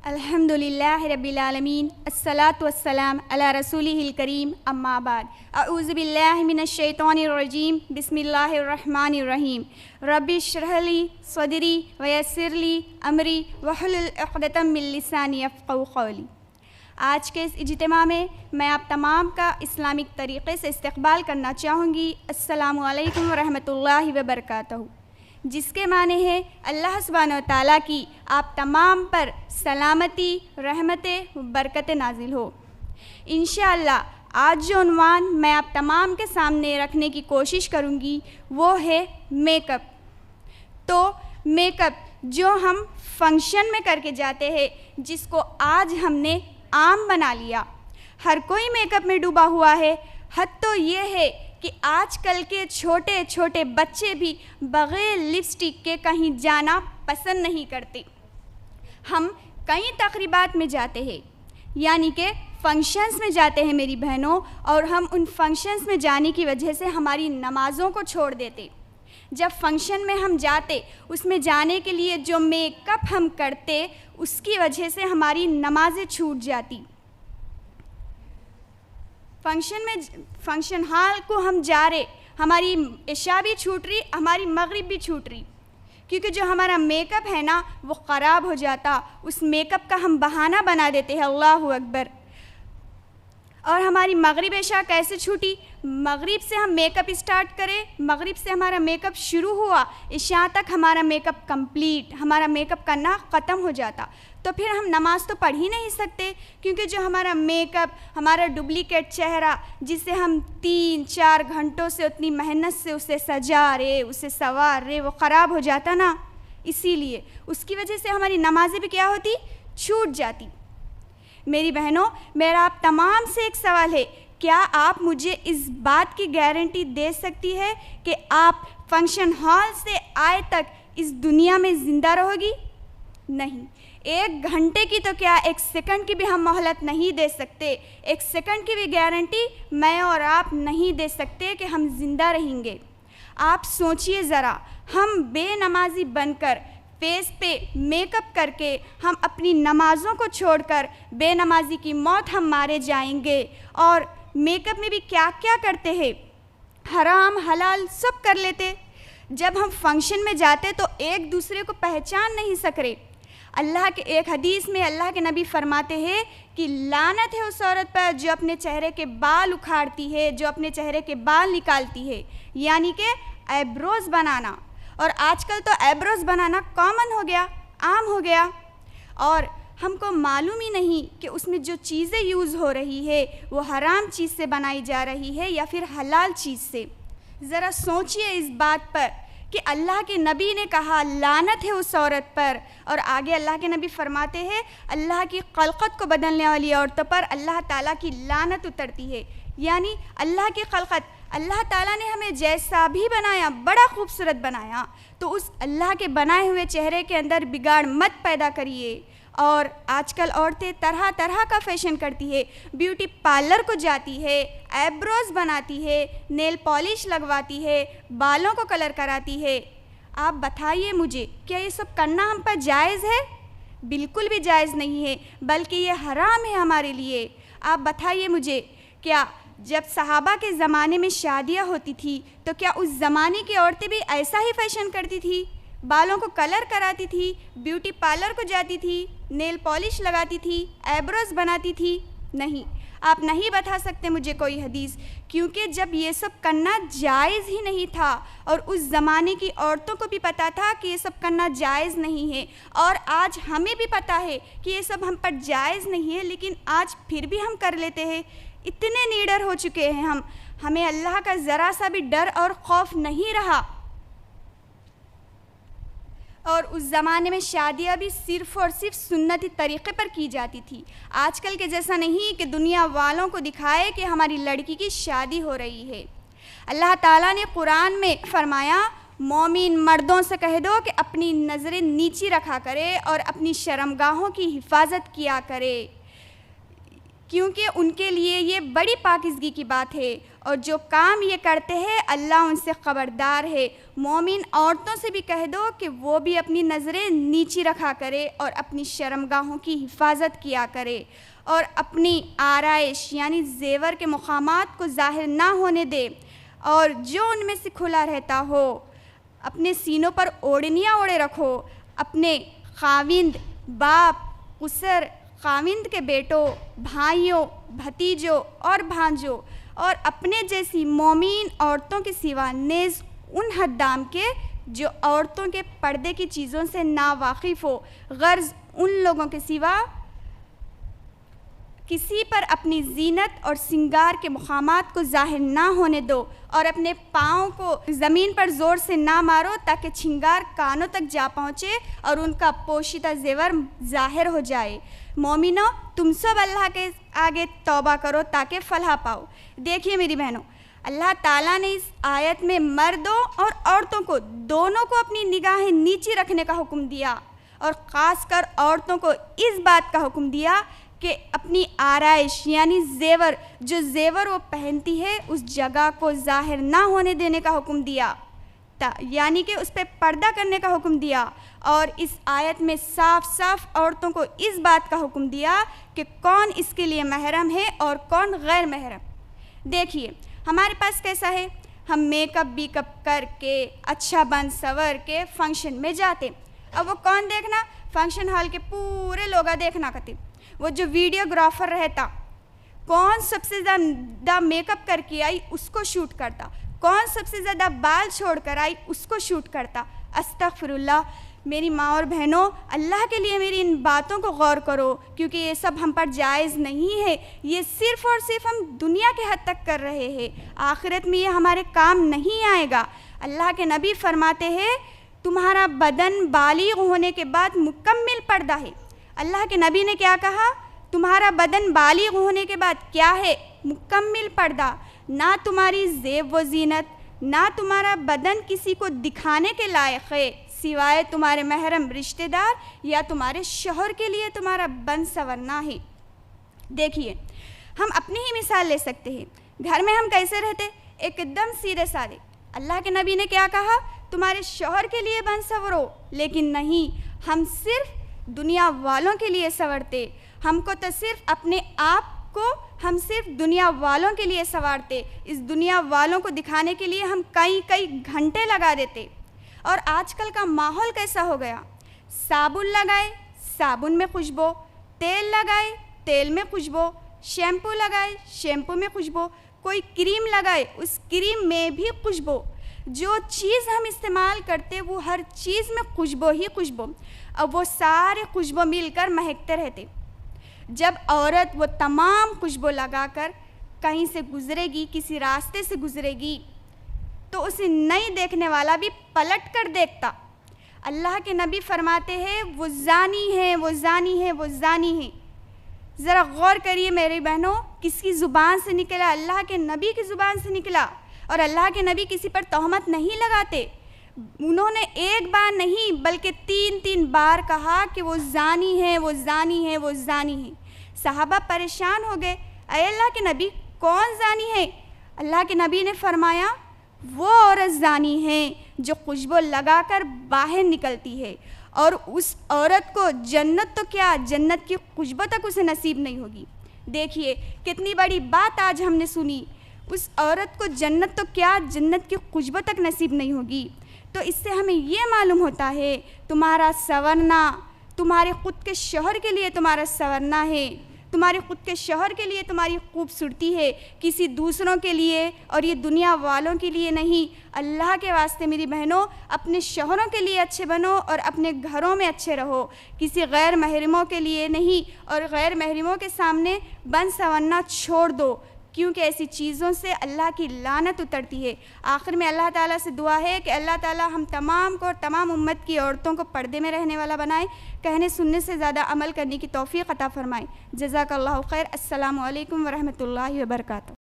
الحمدللہ رب العالمین الصلاۃ والسلام علی رسولہ الکریم اما بعد اعوذ باللہ من الشیطان الرجیم بسم اللہ الرحمن الرحیم رب اشرح لی صدری ویسر لی امری واحلل عقدۃ من لسانی یفقہوا قولی۔ آج کے اس اجتماع میں میں آپ تمام کا اسلامک طریقے سے استقبال کرنا چاہوں گی۔ السلام علیکم ورحمۃ اللہ وبرکاتہ، جس کے معنی ہے اللہ سبحانہ و تعالیٰ کی آپ تمام پر سلامتی، رحمتیں، برکتیں نازل ہو۔ انشاءاللہ آج جو عنوان میں آپ تمام کے سامنے رکھنے کی کوشش کروں گی وہ ہے میک اپ۔ تو میک اپ جو ہم فنکشن میں کر کے جاتے ہیں، جس کو آج ہم نے عام بنا لیا، ہر کوئی میک اپ میں ڈوبا ہوا ہے۔ حد تو یہ ہے کہ آج کل کے چھوٹے چھوٹے بچے بھی بغیر لپسٹک کے کہیں جانا پسند نہیں کرتے۔ ہم کئی تقریبات میں جاتے ہیں، یعنی کہ فنکشنز میں جاتے ہیں میری بہنوں، اور ہم ان فنکشنز میں جانے کی وجہ سے ہماری نمازوں کو چھوڑ دیتے۔ جب فنکشن میں ہم جاتے، اس میں جانے کے لیے جو میک اپ ہم کرتے، اس کی وجہ سے ہماری نمازیں چھوٹ جاتی۔ فنکشن ہال کو ہم جا رہے، ہماری عشاء بھی چھوٹ رہی، ہماری مغرب بھی چھوٹ رہی، کیونکہ جو ہمارا میک اپ ہے نا وہ خراب ہو جاتا۔ اس میک اپ کا ہم بہانہ بنا دیتے ہیں، اللہ اکبر۔ اور ہماری مغرب عشاء کیسے چھوٹی؟ مغرب سے ہم میک اپ اسٹارٹ کرے، مغرب سے ہمارا میک اپ شروع ہوا، عشاء تک ہمارا میک اپ کمپلیٹ، ہمارا میک اپ کرنا ختم ہو جاتا۔ تو پھر ہم نماز تو پڑھ ہی نہیں سکتے، کیونکہ جو ہمارا میک اپ، ہمارا ڈپلیکیٹ چہرہ، جسے ہم 3-4 گھنٹوں سے اتنی محنت سے اسے سجا رہے، اسے سنوار رہے، وہ خراب ہو جاتا نا۔ اسی لیے اس کی وجہ سے ہماری نمازیں بھی کیا ہوتی؟ چھوٹ جاتی۔ میری بہنوں، میرا آپ تمام سے ایک سوال ہے، کیا آپ مجھے اس بات کی گارنٹی دے سکتی ہے کہ آپ فنکشن ہال سے آئے تک اس دنیا میں زندہ رہو گی؟ نہیں۔ 1 گھنٹے کی تو کیا، 1 سیکنڈ کی بھی ہم مہلت نہیں دے سکتے، 1 سیکنڈ کی بھی گارنٹی میں اور آپ نہیں دے سکتے کہ ہم زندہ رہیں گے۔ آپ سوچئے ذرا، ہم بے نمازی بن کر، فیس پہ میک اپ کر کے، ہم اپنی نمازوں کو چھوڑ کر بے نمازی کی موت ہم مارے جائیں گے۔ اور میک اپ میں بھی کیا کیا کرتے ہیں، حرام حلال سب کر لیتے۔ جب ہم فنکشن میں جاتے تو ایک دوسرے کو پہچان نہیں سکتے۔ اللہ کے ایک حدیث میں اللہ کے نبی فرماتے ہیں کہ لعنت ہے اس عورت پر جو اپنے چہرے کے بال اکھاڑتی ہے، جو اپنے چہرے کے بال نکالتی ہے، یعنی کہ ایبروز بنانا۔ اور آج کل تو ایبروز بنانا کامن ہو گیا، عام ہو گیا، اور ہم کو معلوم ہی نہیں کہ اس میں جو چیزیں یوز ہو رہی ہے وہ حرام چیز سے بنائی جا رہی ہے یا پھر حلال چیز سے۔ ذرا سوچئے اس بات پر کہ اللہ کے نبی نے کہا لعنت ہے اس عورت پر، اور آگے اللہ کے نبی فرماتے ہیں اللہ کی خلقت کو بدلنے والی عورتوں پر اللہ تعالیٰ کی لعنت اترتی ہے۔ یعنی اللہ کی خلقت، اللہ تعالیٰ نے ہمیں جیسا بھی بنایا، بڑا خوبصورت بنایا، تو اس اللہ کے بنائے ہوئے چہرے کے اندر بگاڑ مت پیدا کریے۔ اور آج کل عورتیں طرح طرح کا فیشن کرتی ہے، بیوٹی پارلر کو جاتی ہے، ایبروز بناتی ہے، نیل پالش لگواتی ہے، بالوں کو کلر کراتی ہے۔ آپ بتائیے مجھے، کیا یہ سب کرنا ہم پر جائز ہے؟ بالکل بھی جائز نہیں ہے، بلکہ یہ حرام ہے ہمارے لیے۔ آپ بتائیے مجھے، کیا جب صحابہ کے زمانے میں شادیاں ہوتی تھی تو کیا اس زمانے کی عورتیں بھی ایسا ہی فیشن کرتی تھی؟ بالوں کو کلر کراتی تھی، بیوٹی پارلر کو جاتی تھی، نیل پالش لگاتی تھی، ایبروز بناتی تھی؟ نہیں، آپ نہیں بتا سکتے مجھے کوئی حدیث، کیونکہ جب یہ سب کرنا جائز ہی نہیں تھا، اور اس زمانے کی عورتوں کو بھی پتہ تھا کہ یہ سب کرنا جائز نہیں ہے، اور آج ہمیں بھی پتہ ہے کہ یہ سب ہم پر جائز نہیں ہے، لیکن آج پھر بھی ہم کر لیتے ہیں۔ اتنے نیڈر ہو چکے ہیں ہمیں اللہ کا ذرا سا بھی ڈر اور خوف نہیں رہا۔ اور اس زمانے میں شادیاں بھی صرف اور صرف سنتی طریقے پر کی جاتی تھی، آج کل کے جیسا نہیں کہ دنیا والوں کو دکھائے کہ ہماری لڑکی کی شادی ہو رہی ہے۔ اللہ تعالیٰ نے قرآن میں فرمایا، مومن مردوں سے کہہ دو کہ اپنی نظریں نیچی رکھا کرے اور اپنی شرمگاہوں کی حفاظت کیا کرے، کیونکہ ان کے لیے یہ بڑی پاکیزگی کی بات ہے۔ اور جو کام یہ کرتے ہیں اللہ ان سے خبردار ہے۔ مومن عورتوں سے بھی کہہ دو کہ وہ بھی اپنی نظریں نیچی رکھا کرے اور اپنی شرمگاہوں کی حفاظت کیا کرے اور اپنی آرائش یعنی زیور کے مقامات کو ظاہر نہ ہونے دے، اور جو ان میں سے کھلا رہتا ہو اپنے سینوں پر اوڑھنیاں اوڑھے رکھو۔ اپنے خاوند، باپ، خسر، خاوند کے بیٹوں، بھائیوں، بھتیجوں اور بھانجوں اور اپنے جیسی مومین عورتوں کے سوا نیز ان حدام کے جو عورتوں کے پردے کی چیزوں سے ناواقف ہو، غرض ان لوگوں کے سوا کسی پر اپنی زینت اور سنگار کے مقامات کو ظاہر نہ ہونے دو، اور اپنے پاؤں کو زمین پر زور سے نہ مارو تاکہ چھنگار کانوں تک جا پہنچے اور ان کا پوشیدہ زیور ظاہر ہو جائے۔ مومنو، تم سب اللہ کے آگے توبہ کرو تاکہ فلاح پاؤ۔ دیکھیے میری بہنوں، اللہ تعالیٰ نے اس آیت میں مردوں اور عورتوں کو دونوں کو اپنی نگاہیں نیچی رکھنے کا حکم دیا، اور خاص کر عورتوں کو اس بات کا حکم دیا کہ اپنی آرائش یعنی زیور، جو زیور وہ پہنتی ہے اس جگہ کو ظاہر نہ ہونے دینے کا حکم دیا، یعنی کہ اس پہ پردہ کرنے کا حکم دیا۔ اور اس آیت میں صاف صاف عورتوں کو اس بات کا حکم دیا کہ کون اس کے لیے محرم ہے اور کون غیر محرم۔ دیکھیے ہمارے پاس کیسا ہے، ہم میک اپ بیک اپ کر کے اچھا بن سور کے فنکشن میں جاتے، اب وہ کون دیکھنا، فنکشن ہال کے پورے لوگا دیکھنا کرتے، وہ جو ویڈیوگرافر رہتا کون سب سے زیادہ میک اپ کر کے آئی اس کو شوٹ کرتا، کون سب سے زیادہ بال چھوڑ کر آئی اس کو شوٹ کرتا۔ استغفر اللہ۔ میری ماں اور بہنوں، اللہ کے لیے میری ان باتوں کو غور کرو، کیونکہ یہ سب ہم پر جائز نہیں ہے، یہ صرف اور صرف ہم دنیا کے حد تک کر رہے ہیں، آخرت میں یہ ہمارے کام نہیں آئے گا۔ اللہ کے نبی فرماتے ہیں تمہارا بدن بالغ ہونے کے بعد مکمل پردہ ہے۔ اللہ کے نبی نے کیا کہا؟ تمہارا بدن بالغ ہونے کے بعد کیا ہے؟ مکمل پردہ۔ نہ تمہاری زیب و زینت، نہ تمہارا بدن کسی کو دکھانے کے لائق ہے سوائے تمہارے محرم رشتہ دار یا تمہارے شوہر کے لیے تمہارا بن سورنا ہے۔ دیکھیے ہم اپنی ہی مثال لے سکتے ہیں، گھر میں ہم کیسے رہتے؟ ایک دم سیدھے سادے۔ اللہ کے نبی نے کیا کہا؟ تمہارے شوہر کے لیے بن سورو، لیکن نہیں، ہم صرف دنیا والوں کے لیے سورتے، ہم کو تو صرف اپنے آپ کو ہم صرف دنیا والوں کے لیے سوارتے، اس دنیا والوں کو دکھانے کے لیے ہم کئی گھنٹے لگا دیتے۔ اور آج کل کا ماحول کیسا ہو گیا، صابن لگائے صابن میں خوشبو، تیل لگائے تیل میں خوشبو، شیمپو لگائے شیمپو میں خوشبو، کوئی کریم لگائے اس کریم میں بھی خوشبو، جو چیز ہم استعمال کرتے وہ ہر چیز میں خوشبو ہی خوشبو، اب وہ سارے خوشبو مل کر مہکتے رہتے۔ جب عورت وہ تمام خوشبو لگا کر کہیں سے گزرے گی، کسی راستے سے گزرے گی، تو اسے نہیں دیکھنے والا بھی پلٹ کر دیکھتا۔ اللہ کے نبی فرماتے ہیں وہ زانی ہے، وہ زانی ہے، وہ زانی ہے۔ ذرا غور کریے میری بہنوں، کس کی زبان سے نکلا؟ اللہ کے نبی کی زبان سے نکلا، اور اللہ کے نبی کسی پر تہمت نہیں لگاتے، انہوں نے ایک بار نہیں بلکہ تین بار کہا کہ وہ زانی ہے، وہ زانی ہے، وہ زانی ہے۔ صحابہ پریشان ہو گئے، اے اللہ کے نبی کون زانی ہے؟ اللہ کے نبی نے فرمایا وہ عورت زانی ہے جو خوشبو لگا کر باہر نکلتی ہے، اور اس عورت کو جنت تو کیا، جنت کی خوشبو تک اسے نصیب نہیں ہوگی۔ دیکھیے کتنی بڑی بات آج ہم نے سنی، اس عورت کو جنت تو کیا، جنت کی خوشبو تک نصیب نہیں ہوگی۔ تو اس سے ہمیں یہ معلوم ہوتا ہے تمہارا سنورنا تمہارے خود کے شوہر کے لیے تمہارا سنورنا ہے، تمہارے خود کے شوہر کے لیے تمہاری خوبصورتی ہے، کسی دوسروں کے لیے اور یہ دنیا والوں کے لیے نہیں۔ اللہ کے واسطے میری بہنوں، اپنے شوہروں کے لیے اچھے بنو اور اپنے گھروں میں اچھے رہو، کسی غیر محرموں کے لیے نہیں، اور غیر محرموں کے سامنے بن سنورنا چھوڑ دو، کیونکہ ایسی چیزوں سے اللہ کی لعنت اترتی ہے۔ آخر میں اللہ تعالیٰ سے دعا ہے کہ اللہ تعالیٰ ہم تمام کو اور تمام امت کی عورتوں کو پردے میں رہنے والا بنائے، کہنے سننے سے زیادہ عمل کرنے کی توفیق عطا فرمائے۔ جزاک اللہ خیر۔ السلام علیکم ورحمۃ اللہ وبرکاتہ۔